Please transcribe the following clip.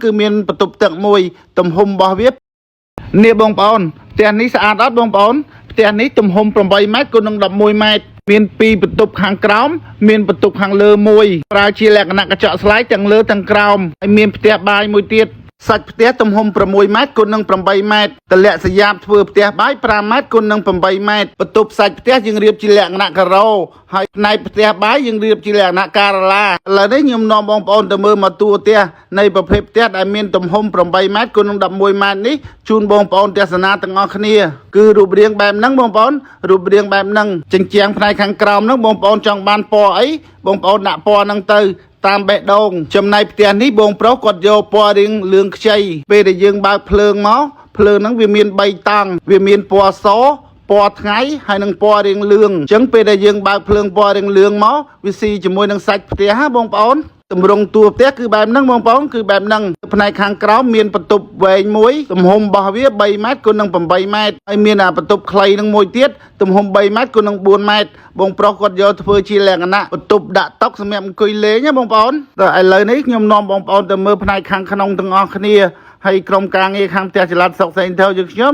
គឺមានបន្ទប់ទឹកមួយទំហំរបស់វានេះបងប្អូនផ្ទះនេះស្អាតអត់បងប្អូនផ្ទះនេះទំហំ8ម៉ែត្រគុណនឹង11ម៉ែត្រមាន2បន្ទប់ខាងក្រោមមានបន្ទប់ខាងលើមួយប្រើជាលក្ខណៈកញ្ចក់ស្លែកទាំងលើទាំងក្រោមហើយមានផ្ទះបាយមួយទៀតសាច់ផ្ទះទំហំ6ម៉ែត្រគុណនឹង8ម៉ែត្រតម្លាក់សយ៉ាបធ្វើផ្ទះបាយ5ម៉ែត្រគុណនឹង8ម៉ែត្របន្ទប់សាច់ផ្ទះយើងរៀបជាលក្ខណៈការ៉ូហើយផ្នែកផ្ទះបាយយើងរៀបជាលក្ខណៈការ៉ាឡាឥឡូវនេះខ្ញុំនាំបងប្អូនទៅមើលមកតួផ្ទះនៃប្រភេទផ្ទះដែលមានទំហំ8ម៉ែត្រគុណនឹង11ម៉ែត្រនេះជូនបងប្អូនទស្សនាទាំងអស់គ្នាគឺរូបរាងបែបហ្នឹងបងប្អូនរូបរាងបែបហ្នឹងជញ្ជាំងផ្នែកខាងក្រោមហ្នឹងបងប្អូនចង់បានពណ៌អីបងប្អូនដាក់ពណ៌ហ្នឹងទៅតាមបេះដូងចំណែកផ្ទះនេះបងប្រុសគាត់យកពណ៌រៀងលឿងខ្ចីពេលដែលយើងបើកភ្លើងមកភ្លើងហ្នឹងវាមាន3តង់វាមានពណ៌សពណ៌ថ្ងៃហើយនឹងពណ៌រៀងលឿងអញ្ចឹងពេលដែលយើងបើកភ្លើងពណ៌រៀងលឿងមកវាស៊ីជាមួយនឹងសាច់ផ្ទះហ៎បងប្អូនតម្រង់តួផ្ទះគឺបែបហ្នឹងបងប្អូនគឺបែបហ្នឹងផ្នែកខាងក្រោមមានបន្ទប់វែងមួយទំហំរបស់វា3ម៉ែត្រគុណនឹង8ម៉ែត្រហើយមានបន្ទប់ខ្លីនឹងមួយទៀតទំហំ3ម៉ែត្រគុណនឹង4ម៉ែត្របងប្រុសគាត់យកធ្វើជាលក្ខណៈបន្ទប់ដាក់តុសម្រាប់អង្គុយលេងណាបងប្អូនតែឥឡូវនេះខ្ញុំនាំបងប្អូនទៅមើលផ្នែកខាងក្នុងទាំងអស់គ្នាហើយក្រុមការងារខាងផ្ទះចល័តសុកសេងថៅយើងខ្ញុំ